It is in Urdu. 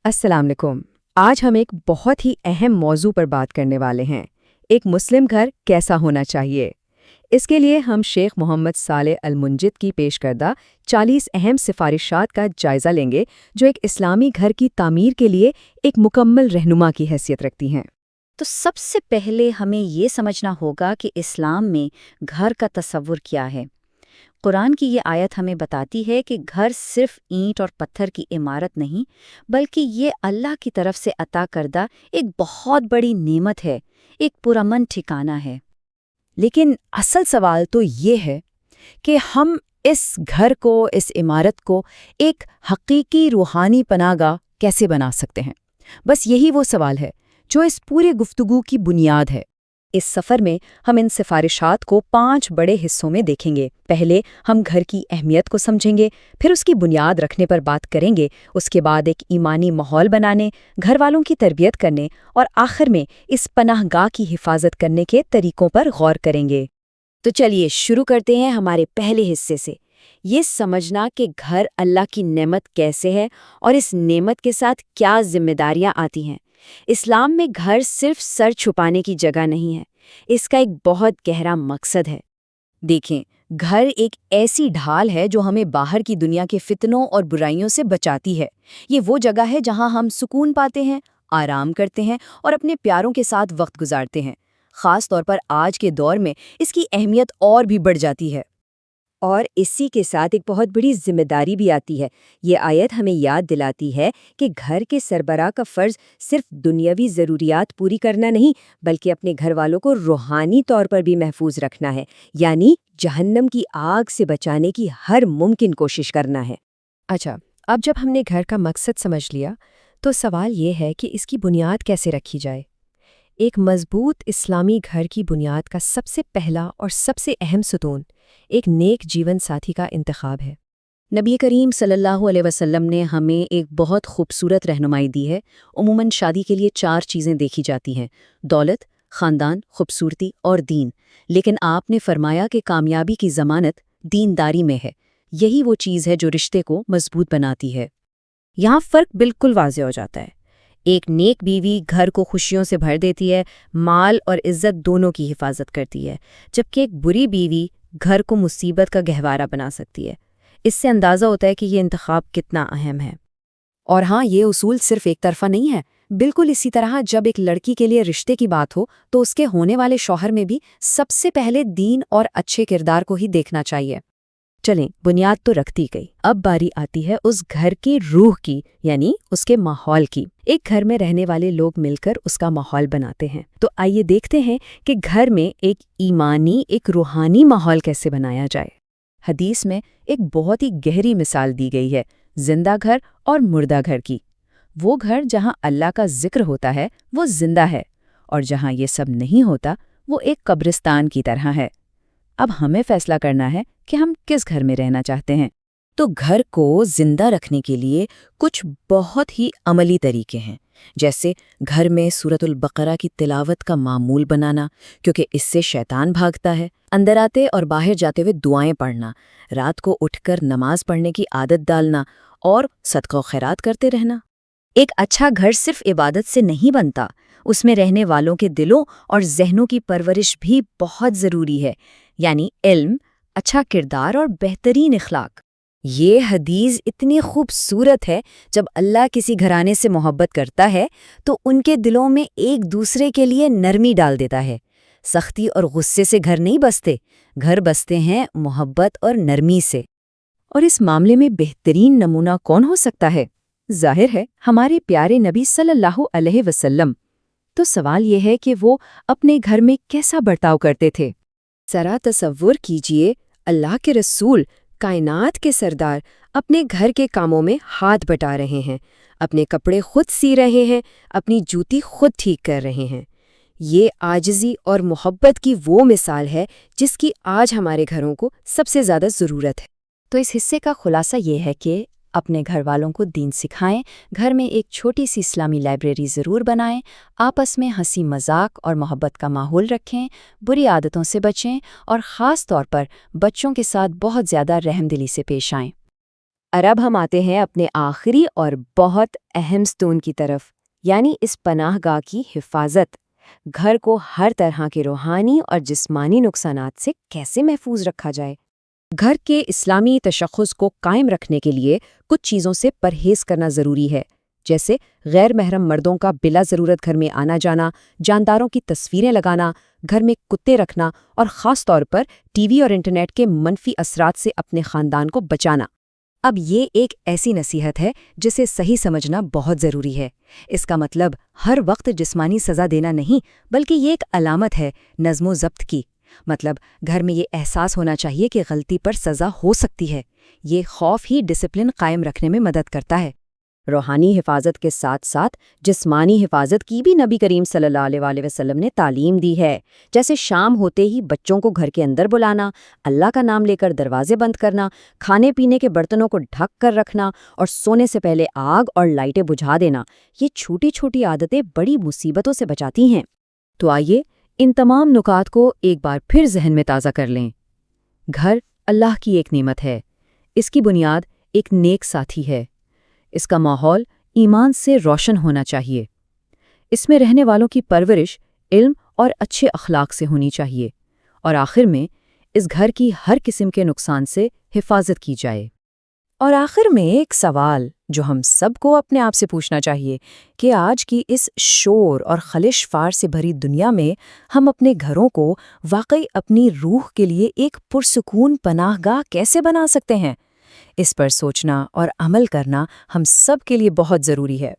السلام علیکم۔ آج ہم ایک بہت ہی اہم موضوع پر بات کرنے والے ہیں، ایک مسلم گھر کیسا ہونا چاہیے۔ اس کے لیے ہم شیخ محمد صالح المنجد کی پیش کردہ 40 اہم سفارشات کا جائزہ لیں گے جو ایک اسلامی گھر کی تعمیر کے لیے ایک مکمل رہنما کی حیثیت رکھتی ہیں۔ تو سب سے پہلے ہمیں یہ سمجھنا ہوگا کہ اسلام میں گھر کا تصور کیا ہے۔ قرآن کی یہ آیت ہمیں بتاتی ہے کہ گھر صرف اینٹ اور پتھر کی عمارت نہیں، بلکہ یہ اللہ کی طرف سے عطا کردہ ایک بہت بڑی نعمت ہے، ایک پرامن ٹھکانہ ہے۔ لیکن اصل سوال تو یہ ہے کہ ہم اس گھر کو، اس عمارت کو ایک حقیقی روحانی پناہ گاہ کیسے بنا سکتے ہیں؟ بس یہی وہ سوال ہے جو اس پورے گفتگو کی بنیاد ہے۔ اس سفر میں ہم ان سفارشات کو 5 بڑے حصوں میں دیکھیں گے۔ پہلے ہم گھر کی اہمیت کو سمجھیں گے، پھر اس کی بنیاد رکھنے پر بات کریں گے، اس کے بعد ایک ایمانی ماحول بنانے، گھر والوں کی تربیت کرنے اور آخر میں اس پناہ گاہ کی حفاظت کرنے کے طریقوں پر غور کریں گے۔ تو چلیے شروع کرتے ہیں ہمارے پہلے حصے سے، یہ سمجھنا کہ گھر اللہ کی نعمت کیسے ہے اور اس نعمت کے ساتھ کیا ذمہ داریاں آتی ہیں۔ اسلام میں گھر صرف سر چھپانے کی جگہ نہیں ہے، اس کا ایک بہت گہرا مقصد ہے۔ دیکھیں، گھر ایک ایسی ڈھال ہے جو ہمیں باہر کی دنیا کے فتنوں اور برائیوں سے بچاتی ہے۔ یہ وہ جگہ ہے جہاں ہم سکون پاتے ہیں، آرام کرتے ہیں اور اپنے پیاروں کے ساتھ وقت گزارتے ہیں۔ خاص طور پر آج کے دور میں اس کی اہمیت اور بھی بڑھ جاتی ہے۔ اور اسی کے ساتھ ایک بہت بڑی ذمہ داری بھی آتی ہے۔ یہ آیت ہمیں یاد دلاتی ہے کہ گھر کے سربراہ کا فرض صرف دنیاوی ضروریات پوری کرنا نہیں، بلکہ اپنے گھر والوں کو روحانی طور پر بھی محفوظ رکھنا ہے، یعنی جہنم کی آگ سے بچانے کی ہر ممکن کوشش کرنا ہے۔ اچھا، اب جب ہم نے گھر کا مقصد سمجھ لیا تو سوال یہ ہے کہ اس کی بنیاد کیسے رکھی جائے۔ ایک مضبوط اسلامی گھر کی بنیاد کا سب سے پہلا اور سب سے اہم ستون ایک نیک جیون ساتھی کا انتخاب ہے۔ نبی کریم صلی اللہ علیہ وسلم نے ہمیں ایک بہت خوبصورت رہنمائی دی ہے۔ عموماً شادی کے لیے 4 چیزیں دیکھی جاتی ہیں: دولت، خاندان، خوبصورتی اور دین۔ لیکن آپ نے فرمایا کہ کامیابی کی ضمانت دینداری میں ہے۔ یہی وہ چیز ہے جو رشتے کو مضبوط بناتی ہے۔ یہاں فرق بالکل واضح ہو جاتا ہے۔ ایک نیک بیوی گھر کو خوشیوں سے بھر دیتی ہے، مال اور عزت دونوں کی حفاظت کرتی ہے، جبکہ ایک بری بیوی گھر کو مصیبت کا گہوارہ بنا سکتی ہے۔ اس سے اندازہ ہوتا ہے کہ یہ انتخاب کتنا اہم ہے۔ اور ہاں، یہ اصول صرف ایک طرفہ نہیں ہے۔ بالکل اسی طرح جب ایک لڑکی کے لیے رشتے کی بات ہو تو اس کے ہونے والے شوہر میں بھی سب سے پہلے دین اور اچھے کردار کو ہی دیکھنا چاہیے۔ چلیں، بنیاد تو رکھتی گئی، اب باری آتی ہے اس گھر کی روح کی، یعنی اس کے ماحول کی۔ ایک گھر میں رہنے والے لوگ مل کر اس کا ماحول بناتے ہیں۔ تو آئیے دیکھتے ہیں کہ گھر میں ایک ایمانی، ایک روحانی ماحول کیسے بنایا جائے۔ حدیث میں ایک بہت ہی گہری مثال دی گئی ہے زندہ گھر اور مردہ گھر کی۔ وہ گھر جہاں اللہ کا ذکر ہوتا ہے وہ زندہ ہے، اور جہاں یہ سب نہیں ہوتا وہ ایک قبرستان کی طرح ہے۔ اب ہمیں فیصلہ کرنا ہے کہ ہم کس گھر میں رہنا چاہتے ہیں۔ تو گھر کو زندہ رکھنے کے لیے کچھ بہت ہی عملی طریقے ہیں، جیسے گھر میں سورۃ البقرہ کی تلاوت کا معمول بنانا، کیونکہ اس سے شیطان بھاگتا ہے۔ اندر آتے اور باہر جاتے ہوئے دعائیں پڑھنا، رات کو اٹھ کر نماز پڑھنے کی عادت ڈالنا اور صدقہ و خیرات کرتے رہنا۔ ایک اچھا گھر صرف عبادت سے نہیں بنتا، اس میں رہنے والوں کے دلوں اور ذہنوں کی پرورش بھی بہت ضروری ہے، یعنی علم، اچھا کردار اور بہترین اخلاق۔ یہ حدیث اتنی خوبصورت ہے، جب اللہ کسی گھرانے سے محبت کرتا ہے تو ان کے دلوں میں ایک دوسرے کے لیے نرمی ڈال دیتا ہے۔ سختی اور غصے سے گھر نہیں بستے، گھر بستے ہیں محبت اور نرمی سے۔ اور اس معاملے میں بہترین نمونہ کون ہو سکتا ہے؟ ظاہر ہے ہمارے پیارے نبی صلی اللہ علیہ وسلم۔ تو سوال یہ ہے کہ وہ اپنے گھر میں کیسا برتاؤ کرتے تھے؟ ذرا تصور کیجئے، اللہ کے رسول، کائنات کے سردار، اپنے گھر کے کاموں میں ہاتھ بٹا رہے ہیں، اپنے کپڑے خود سی رہے ہیں، اپنی جوتی خود ٹھیک کر رہے ہیں۔ یہ عاجزی اور محبت کی وہ مثال ہے جس کی آج ہمارے گھروں کو سب سے زیادہ ضرورت ہے۔ تو اس حصے کا خلاصہ یہ ہے کہ اپنے گھر والوں کو دین سکھائیں، گھر میں ایک چھوٹی سی اسلامی لائبریری ضرور بنائیں، آپس میں ہنسی مذاق اور محبت کا ماحول رکھیں، بری عادتوں سے بچیں اور خاص طور پر بچوں کے ساتھ بہت زیادہ رحم دلی سے پیش آئیں۔ اب ہم آتے ہیں اپنے آخری اور بہت اہم ستون کی طرف، یعنی اس پناہ گاہ کی حفاظت۔ گھر کو ہر طرح کے روحانی اور جسمانی نقصانات سے کیسے محفوظ رکھا جائے؟ گھر کے اسلامی تشخص کو قائم رکھنے کے لیے کچھ چیزوں سے پرہیز کرنا ضروری ہے، جیسے غیر محرم مردوں کا بلا ضرورت گھر میں آنا جانا، جانداروں کی تصویریں لگانا، گھر میں کتے رکھنا اور خاص طور پر ٹی وی اور انٹرنیٹ کے منفی اثرات سے اپنے خاندان کو بچانا۔ اب یہ ایک ایسی نصیحت ہے جسے صحیح سمجھنا بہت ضروری ہے۔ اس کا مطلب ہر وقت جسمانی سزا دینا نہیں، بلکہ یہ ایک علامت ہے نظم و ضبط کی۔ مطلب گھر میں یہ احساس ہونا چاہیے کہ غلطی پر سزا ہو سکتی ہے۔ یہ خوف ہی ڈسپلن قائم رکھنے میں مدد کرتا ہے۔ روحانی حفاظت کے ساتھ ساتھ جسمانی حفاظت کی بھی نبی کریم صلی اللہ علیہ وآلہ وسلم نے تعلیم دی ہے، جیسے شام ہوتے ہی بچوں کو گھر کے اندر بلانا، اللہ کا نام لے کر دروازے بند کرنا، کھانے پینے کے برتنوں کو ڈھک کر رکھنا اور سونے سے پہلے آگ اور لائٹیں بجھا دینا۔ یہ چھوٹی چھوٹی عادتیں بڑی مصیبتوں سے بچاتی ہیں۔ تو آئیے ان تمام نکات کو ایک بار پھر ذہن میں تازہ کر لیں۔ گھر اللہ کی ایک نعمت ہے، اس کی بنیاد ایک نیک ساتھی ہے، اس کا ماحول ایمان سے روشن ہونا چاہیے، اس میں رہنے والوں کی پرورش علم اور اچھے اخلاق سے ہونی چاہیے، اور آخر میں اس گھر کی ہر قسم کے نقصان سے حفاظت کی جائے۔ اور آخر میں ایک سوال جو ہم سب کو اپنے آپ سے پوچھنا چاہیے کہ آج کی اس شور اور خلش فار سے بھری دنیا میں ہم اپنے گھروں کو واقعی اپنی روح کے لیے ایک پرسکون پناہ گاہ کیسے بنا سکتے ہیں؟ اس پر سوچنا اور عمل کرنا ہم سب کے لیے بہت ضروری ہے۔